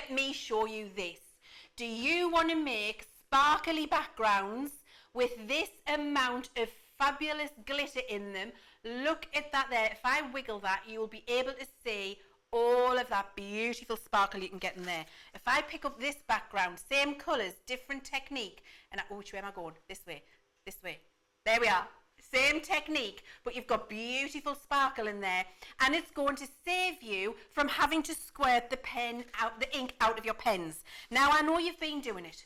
let me show you this. Do you want to make sparkly backgrounds with this amount of fabulous glitter in them? Look at that there. If I wiggle that, you will be able to see all of that beautiful sparkle you can get in there. If I pick up this background, same colours, different technique, and which way am I going? This way, this way. There we are. Same technique, but you've got beautiful sparkle in there, and it's going to save you from having to squirt the ink out of your pens. Now, I know you've been doing it.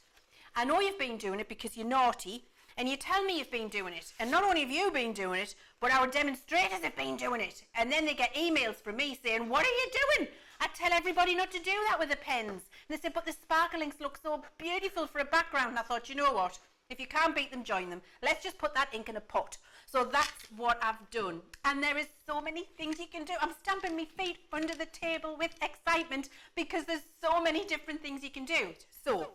I know you've been doing it because you're naughty, and you tell me you've been doing it. And not only have you been doing it, but our demonstrators have been doing it. And then they get emails from me saying, what are you doing? I tell everybody not to do that with the pens. And they said, but the Sparklings look so beautiful for a background. And I thought, you know what? If you can't beat them, join them. Let's just put that ink in a pot. So that's what I've done. And there is so many things you can do. I'm stamping my feet under the table with excitement because there's so many different things you can do. So,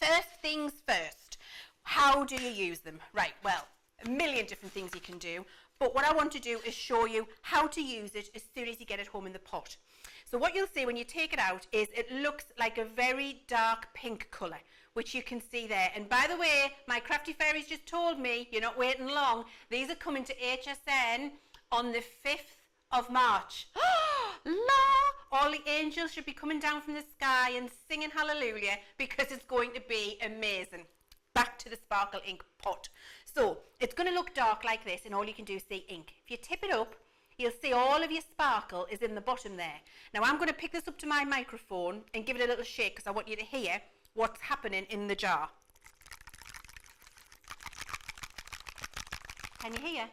first things first. How do you use them? Right, well, a million different things you can do. But what I want to do is show you how to use it as soon as you get it home in the pot. So what you'll see when you take it out is it looks like a very dark pink colour, which you can see there. And by the way, my crafty fairies just told me, you're not waiting long, these are coming to HSN on the 5th of March. La! All the angels should be coming down from the sky and singing hallelujah because it's going to be amazing. Back to the sparkle ink pot. So it's going to look dark like this, and all you can do is see ink. If you tip it up, you'll see all of your sparkle is in the bottom there. Now I'm going to pick this up to my microphone and give it a little shake because I want you to hear what's happening in the jar. Can you hear?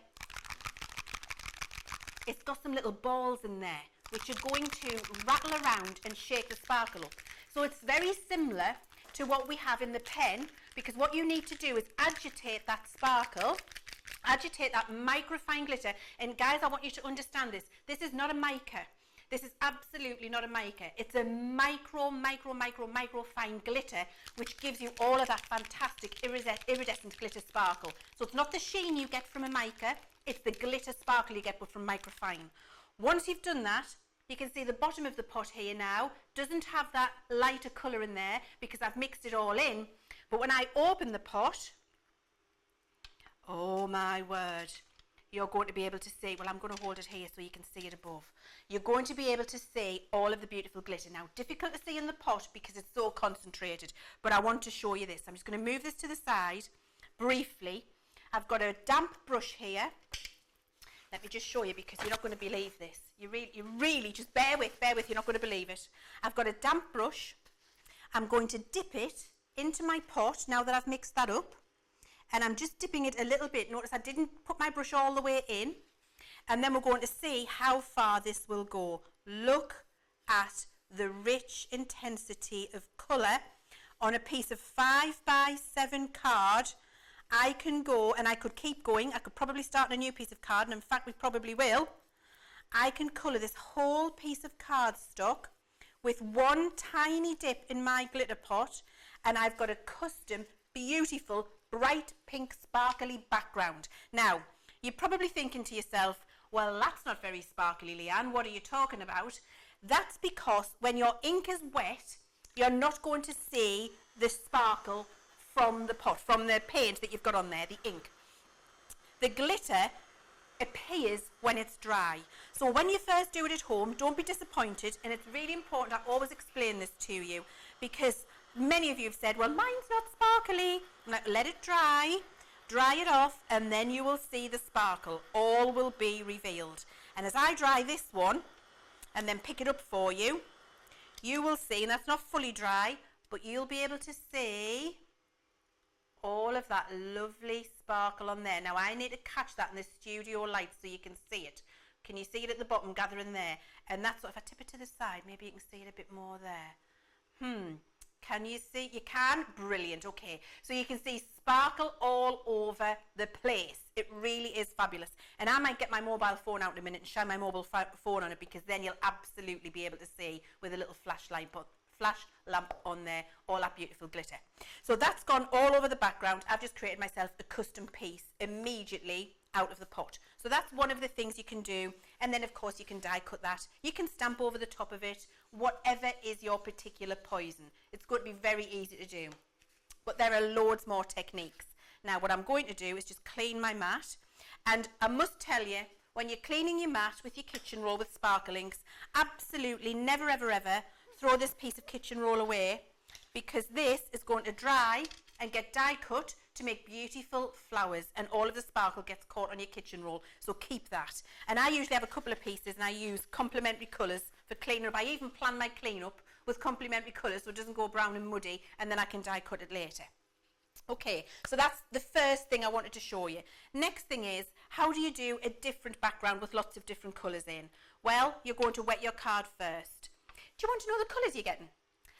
It's got some little balls in there which are going to rattle around and shake the sparkle up. So it's very similar to what we have in the pen, because what you need to do is agitate that sparkle, agitate that microfine glitter. And guys, I want you to understand this. This is not a mica. This is absolutely not a mica. It's a micro fine glitter, which gives you all of that fantastic iridescent glitter sparkle. So it's not the sheen you get from a mica, it's the glitter sparkle you get but from microfine. Once you've done that, you can see the bottom of the pot here now doesn't have that lighter colour in there because I've mixed it all in. But when I open the pot, oh my word, you're going to be able to see, well, I'm going to hold it here so you can see it above. You're going to be able to see all of the beautiful glitter. Now, difficult to see in the pot because it's so concentrated, but I want to show you this. I'm just going to move this to the side briefly. I've got a damp brush here. Let me just show you because you're not going to believe this. You really, just bear with, you're not going to believe it. I've got a damp brush. I'm going to dip it into my pot now that I've mixed that up. And I'm just dipping it a little bit. Notice I didn't put my brush all the way in. And then we're going to see how far this will go. Look at the rich intensity of colour on a piece of 5x7 card. I can go, and I could keep going. I could probably start a new piece of card, and in fact we probably will. I can colour this whole piece of cardstock with one tiny dip in my glitter pot, and I've got a custom, beautiful, bright pink sparkly background. Now, you're probably thinking to yourself, well, that's not very sparkly, Leanne, what are you talking about? That's because when your ink is wet, you're not going to see the sparkle from the pot, from the paint that you've got on there, the ink. The glitter appears when it's dry. So when you first do it at home, don't be disappointed, and it's really important I always explain this to you because many of you have said, well, mine's not sparkly. I'm like, let it dry it off, and then you will see the sparkle. All will be revealed. And as I dry this one and then pick it up for you, you will see, and that's not fully dry, but you'll be able to see all of that lovely sparkle on there. Now I need to catch that in the studio light so you can see it. Can you see it at the bottom gathering there? And that's what, if I tip it to the side, maybe you can see it a bit more there. Can you see? You can? Brilliant. Okay. So you can see sparkle all over the place. It really is fabulous. And I might get my mobile phone out in a minute and shine my mobile phone on it, because then you'll absolutely be able to see with a little flash lamp on there all that beautiful glitter. So that's gone all over the background. I've just created myself a custom piece immediately out of the pot. So that's one of the things you can do. And then of course you can die cut that. You can stamp over the top of it, whatever is your particular poison. It's going to be very easy to do. But there are loads more techniques. Now what I'm going to do is just clean my mat. And I must tell you, when you're cleaning your mat with your kitchen roll with Sparklings, absolutely never ever ever throw this piece of kitchen roll away, because this is going to dry and get die cut to make beautiful flowers, and all of the sparkle gets caught on your kitchen roll, so keep that. And I usually have a couple of pieces and I use complementary colours for cleaning up. I even plan my clean up with complementary colours so it doesn't go brown and muddy, and then I can die cut it later. Okay, so that's the first thing I wanted to show you. Next thing is, how do you do a different background with lots of different colours in? Well, you're going to wet your card first. Do you want to know the colours you're getting?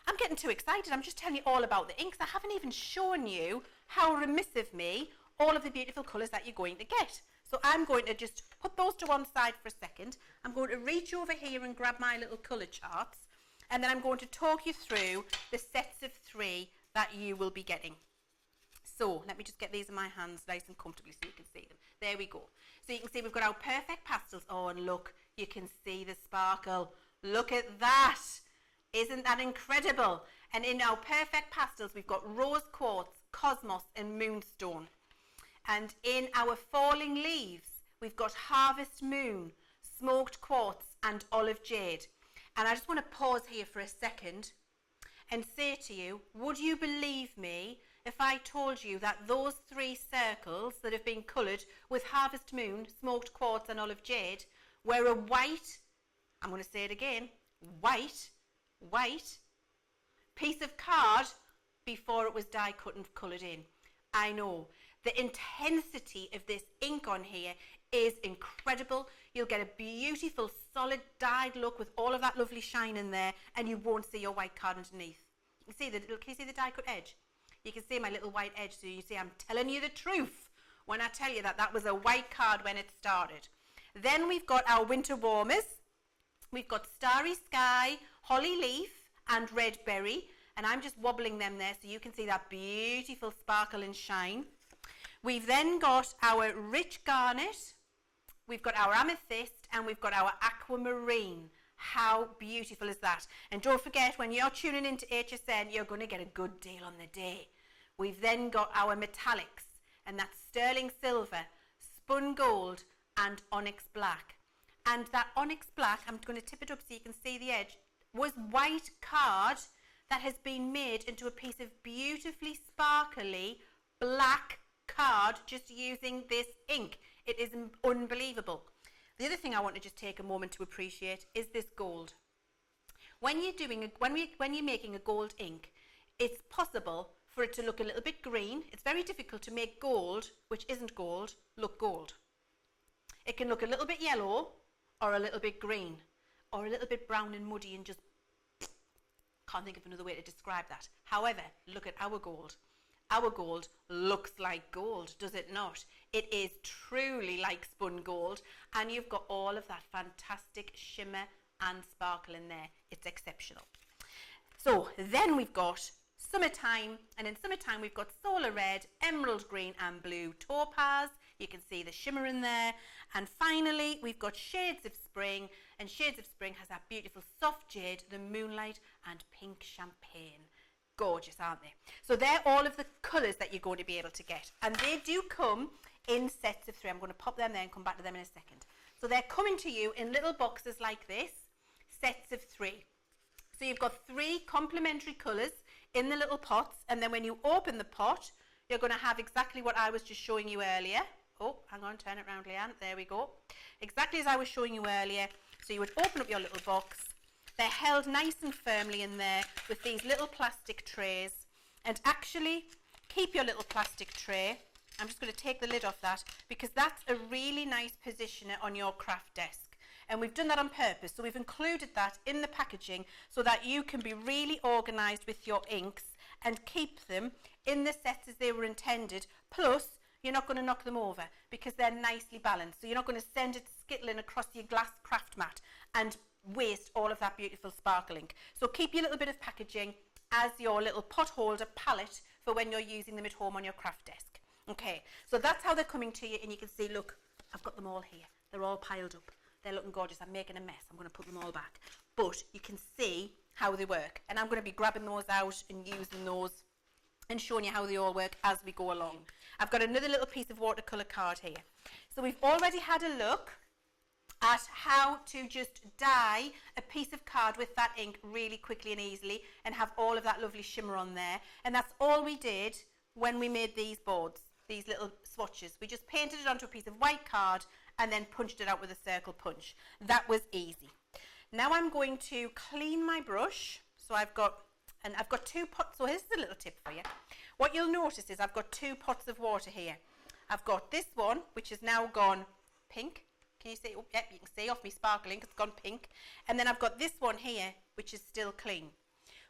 I'm getting too excited. I'm just telling you all about the inks. I haven't even shown you how remiss of me all of the beautiful colours that you're going to get. So I'm going to just put those to one side for a second. I'm going to reach over here and grab my little colour charts, and then I'm going to talk you through the sets of 3 that you will be getting. So let me just get these in my hands nice and comfortably so you can see them. There we go. So you can see we've got our perfect pastels. Oh, and look, you can see the sparkle. Look at that. Isn't that incredible? And in our perfect pastels, we've got rose quartz, cosmos and moonstone. And in our falling leaves, we've got harvest moon, smoked quartz and olive jade. And I just want to pause here for a second and say to you, would you believe me if I told you that those 3 circles that have been coloured with harvest moon, smoked quartz and olive jade were a white, I'm going to say it again, white piece of card before it was die cut and coloured in. I know. The intensity of this ink on here is incredible. You'll get a beautiful solid dyed look with all of that lovely shine in there, and you won't see your white card underneath. You can see the die cut edge? You can see my little white edge, so you see I'm telling you the truth when I tell you that that was a white card when it started. Then we've got our winter warmers. We've got Starry Sky, Holly Leaf and Red Berry, and I'm just wobbling them there so you can see that beautiful sparkle and shine. We've then got our Rich Garnet, we've got our Amethyst, and we've got our Aquamarine. How beautiful is that? And don't forget, when you're tuning into HSN, you're going to get a good deal on the day. We've then got our metallics, and that's Sterling Silver, Spun Gold and Onyx Black. And that Onyx Black, I'm going to tip it up so you can see the edge, was white card that has been made into a piece of beautifully sparkly black card just using this ink. It is unbelievable. The other thing I want to just take a moment to appreciate is this gold. When you're making a gold ink, it's possible for it to look a little bit green. It's very difficult to make gold, which isn't gold, look gold. It can look a little bit yellow or a little bit green or a little bit brown and muddy and just can't think of another way to describe that. However, look at our gold. Our gold looks like gold, does it not? It is truly like spun gold, and you've got all of that fantastic shimmer and sparkle in there. It's exceptional. So then we've got summertime, and in summertime we've got solar red, emerald green and blue topaz. You can see the shimmer in there. And finally we've got shades of spring, and shades of spring has that beautiful soft jade, the moonlight and pink champagne. Gorgeous, aren't they? So they're all of the colours that you're going to be able to get, and they do come in sets of 3. I'm going to pop them there and come back to them in a second. So they're coming to you in little boxes like this, sets of 3. So you've got 3 complementary colours in the little pots, and then when you open the pot, you're going to have exactly what I was just showing you earlier. Oh, hang on, turn it round, Leanne. There we go. Exactly as I was showing you earlier. So you would open up your little box. They're held nice and firmly in there with these little plastic trays. And actually, keep your little plastic tray. I'm just going to take the lid off that because that's a really nice positioner on your craft desk. And we've done that on purpose. So we've included that in the packaging so that you can be really organised with your inks and keep them in the sets as they were intended. Plus, you're not going to knock them over because they're nicely balanced. So you're not going to send it skittling across your glass craft mat and waste all of that beautiful sparkle ink. So keep your little bit of packaging as your little pot holder palette for when you're using them at home on your craft desk. Okay, so that's how they're coming to you, and you can see, look, I've got them all here. They're all piled up. They're looking gorgeous. I'm making a mess. I'm going to put them all back. But you can see how they work, and I'm going to be grabbing those out and using those and showing you how they all work as we go along. I've got another little piece of watercolour card here. So we've already had a look at how to just dye a piece of card with that ink really quickly and easily and have all of that lovely shimmer on there. And that's all we did when we made these boards, these little swatches. We just painted it onto a piece of white card and then punched it out with a circle punch. That was easy. Now I'm going to clean my brush. So I've got 2 pots. So here's a little tip for you. What you'll notice is I've got 2 pots of water here. I've got this one, which has now gone pink. Can you see? Oh, yep, you can see off me sparkling, it's gone pink. And then I've got this one here, which is still clean.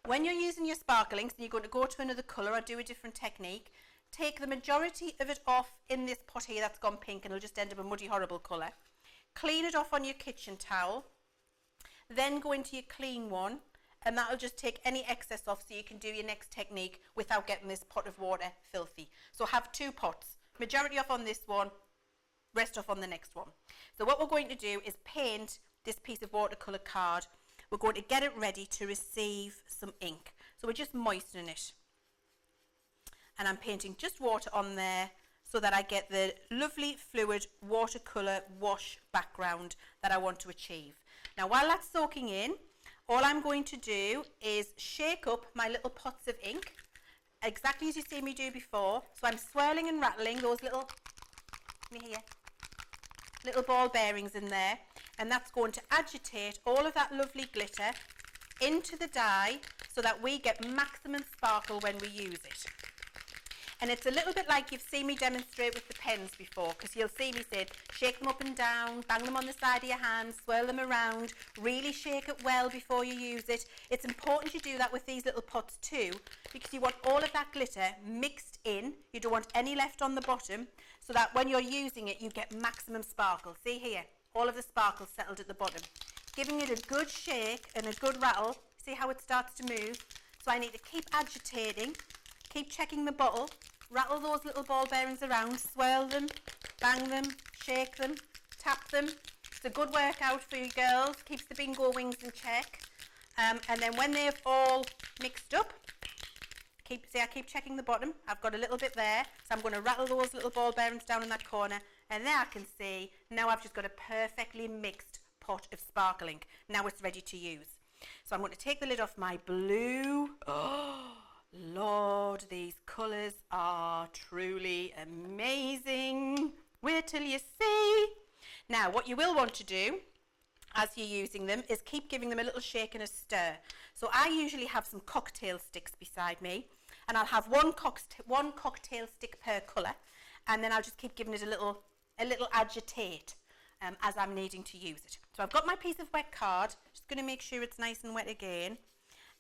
When you're using your sparklings and you're going to go to another colour or do a different technique, take the majority of it off in this pot here that's gone pink, and it'll just end up a muddy, horrible colour. Clean it off on your kitchen towel. Then go into your clean one, and that'll just take any excess off so you can do your next technique without getting this pot of water filthy. So have 2 pots. Majority off on this one, rest off on the next one. So what we're going to do is paint this piece of watercolour card. We're going to get it ready to receive some ink. So we're just moistening it. And I'm painting just water on there so that I get the lovely fluid watercolour wash background that I want to achieve. Now while that's soaking in, all I'm going to do is shake up my little pots of ink, exactly as you see me do before. So I'm swirling and rattling those little, let me hear, little ball bearings in there, and that's going to agitate all of that lovely glitter into the dye so that we get maximum sparkle when we use it. And it's a little bit like you've seen me demonstrate with the pens before, because you'll see me say, shake them up and down, bang them on the side of your hands, swirl them around, really shake it well before you use it. It's important you do that with these little pots too, because you want all of that glitter mixed in. You don't want any left on the bottom, so that when you're using it, you get maximum sparkle. See here, all of the sparkle settled at the bottom. Giving it a good shake and a good rattle. See how it starts to move? So I need to keep agitating, keep checking the bottle, rattle those little ball bearings around, swirl them, bang them, shake them, tap them. It's a good workout for you girls, keeps the bingo wings in check. And then when they've all mixed up, I keep checking the bottom. I've got a little bit there, so I'm going to rattle those little ball bearings down in that corner, and there I can see, now I've just got a perfectly mixed pot of sparkling. Now it's ready to use. So I'm going to take the lid off my blue. Oh, Lord, these colours are truly amazing. Wait till you see. Now, what you will want to do as you're using them is keep giving them a little shake and a stir. So I usually have some cocktail sticks beside me, and I'll have one cocktail stick per colour, and then I'll just keep giving it a little agitate as I'm needing to use it. So I've got my piece of wet card, just going to make sure it's nice and wet again.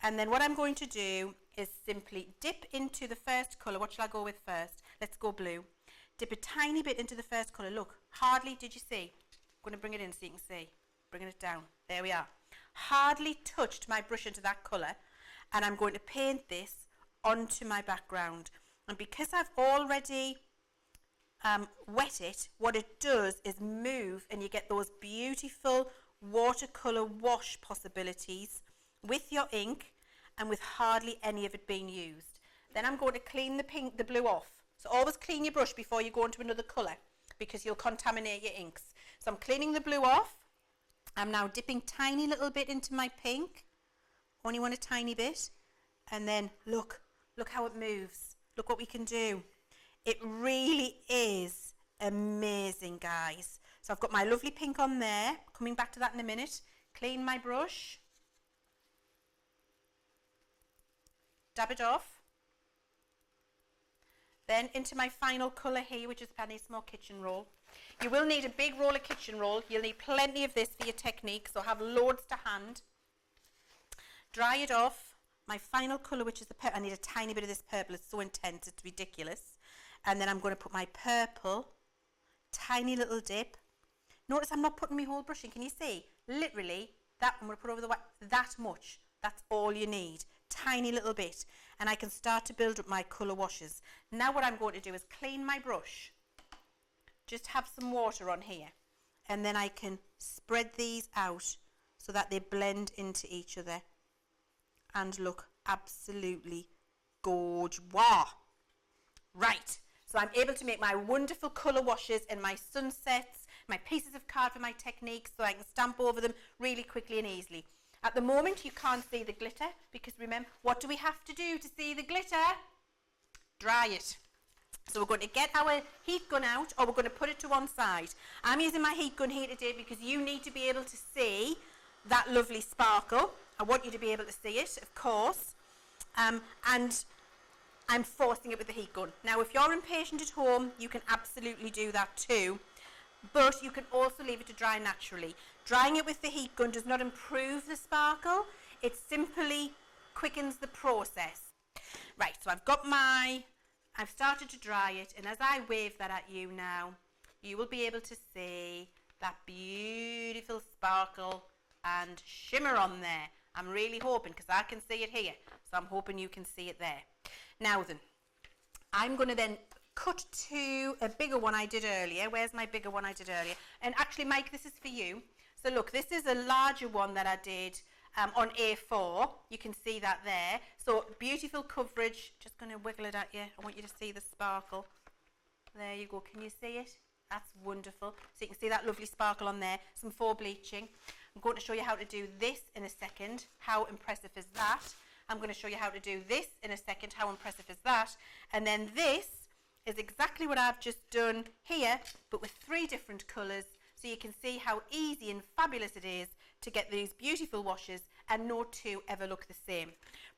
And then what I'm going to do is simply dip into the first colour. What shall I go with first? Let's go blue. Dip a tiny bit into the first colour. Look, hardly, did you see? I'm going to bring it in so you can see. Bringing it down. There we are. Hardly touched my brush into that colour. And I'm going to paint this onto my background. And because I've already wet it, what it does is move, and you get those beautiful watercolour wash possibilities with your ink and with hardly any of it being used. Then I'm going to clean the blue off. So always clean your brush before you go into another colour, because you'll contaminate your inks. So I'm cleaning the blue off. I'm now dipping tiny little bit into my pink. Only want a tiny bit. And then look how it moves. Look what we can do. It really is amazing, guys. So I've got my lovely pink on there. Coming back to that in a minute. Clean my brush. Dab it off. Then into my final colour here, which is a small kitchen roll. You will need a big roll of kitchen roll. You'll need plenty of this for your technique, so have loads to hand. Dry it off. My final colour, which is the purple. I need a tiny bit of this purple. It's so intense, it's ridiculous. And then I'm going to put my purple, tiny little dip. Notice I'm not putting my whole brush in. Can you see? Literally, that I'm going to put over the white. That much. That's all you need. tiny little bit, and I can start to build up my colour washes. Now what I'm going to do is clean my brush, just have some water on here, and then I can spread these out so that they blend into each other and look absolutely gorgeous. Right, so I'm able to make my wonderful colour washes and my sunsets, my pieces of card for my techniques, so I can stamp over them really quickly and easily. At the moment you can't see the glitter, because remember, what do we have to do to see the glitter? Dry it. So we're going to get our heat gun out, or we're going to put it to one side. I'm using my heat gun here today because you need to be able to see that lovely sparkle. I want you to be able to see it, of course. And I'm forcing it with the heat gun. Now if you're impatient at home, you can absolutely do that too. But you can also leave it to dry naturally. Drying it with the heat gun does not improve the sparkle, it simply quickens the process. Right, so I've started to dry it, and as I wave that at you now, you will be able to see that beautiful sparkle and shimmer on there. I'm really hoping, because I can see it here, so I'm hoping you can see it there. Now then, I'm going to then cut to a bigger one I did earlier. Where's my bigger one I did earlier? And actually, Mike, this is for you. So look, this is a larger one that I did on A4. You can see that there. So beautiful coverage. Just going to wiggle it at you. I want you to see the sparkle. There you go. Can you see it? That's wonderful. So you can see that lovely sparkle on there. Some faux bleaching. I'm going to show you how to do this in a second. How impressive is that? I'm going to show you how to do this in a second. How impressive is that? And then this is exactly what I've just done here, but with 3 different colours, so you can see how easy and fabulous it is to get these beautiful washes, and no 2 ever look the same.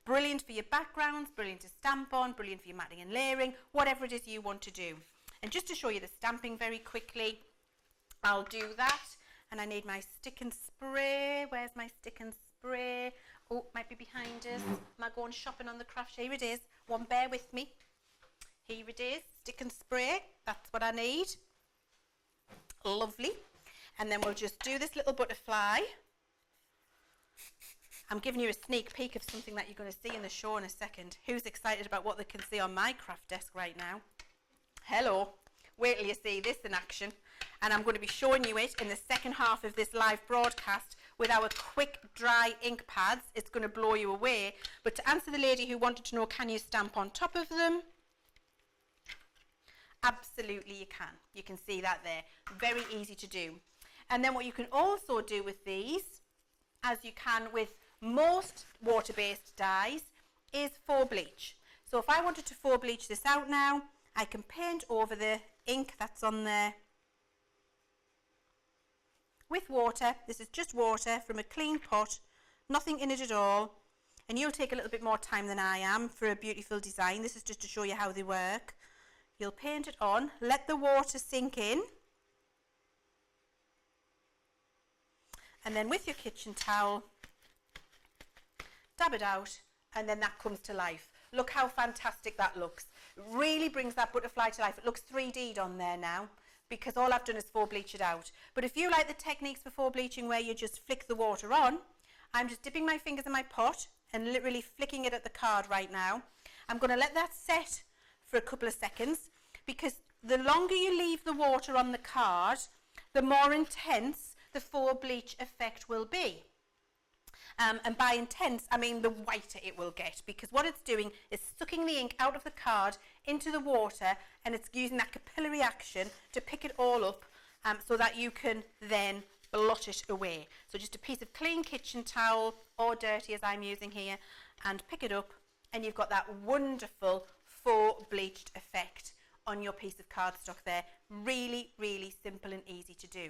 Brilliant for your backgrounds, brilliant to stamp on, brilliant for your matting and layering, whatever it is you want to do. And just to show you the stamping very quickly, I'll do that, and I need my stick and spray. Where's my stick and spray? Oh, might be behind us. Am I going shopping on the craft? Here it is. One, bear with me. Here it is, stick and spray, that's what I need. Lovely. And then we'll just do this little butterfly. I'm giving you a sneak peek of something that you're going to see in the show in a second. Who's excited about what they can see on my craft desk right now? Hello. Wait till you see this in action. And I'm going to be showing you it in the second half of this live broadcast with our quick dry ink pads. It's going to blow you away. But to answer the lady who wanted to know, can you stamp on top of them? Absolutely you can. You can see that there. Very easy to do. And then what you can also do with these, as you can with most water-based dyes, is faux bleach. So if I wanted to faux bleach this out now, I can paint over the ink that's on there with water. This is just water from a clean pot, nothing in it at all. And you'll take a little bit more time than I am for a beautiful design. This is just to show you how they work. You'll paint it on, let the water sink in, and then with your kitchen towel, dab it out, and then that comes to life. Look how fantastic that looks. Really brings that butterfly to life. It looks 3D'd on there now, because all I've done is faux bleach it out. But if you like the techniques for faux bleaching where you just flick the water on, I'm just dipping my fingers in my pot and literally flicking it at the card right now. I'm going to let that set for a couple of seconds, because the longer you leave the water on the card, the more intense the faux bleach effect will be. And by intense, I mean the whiter it will get, because what it's doing is sucking the ink out of the card into the water, and it's using that capillary action to pick it all up so that you can then blot it away. So just a piece of clean kitchen towel, or dirty as I'm using here, and pick it up, and you've got that wonderful faux bleached effect on your piece of cardstock there. Really, really simple and easy to do.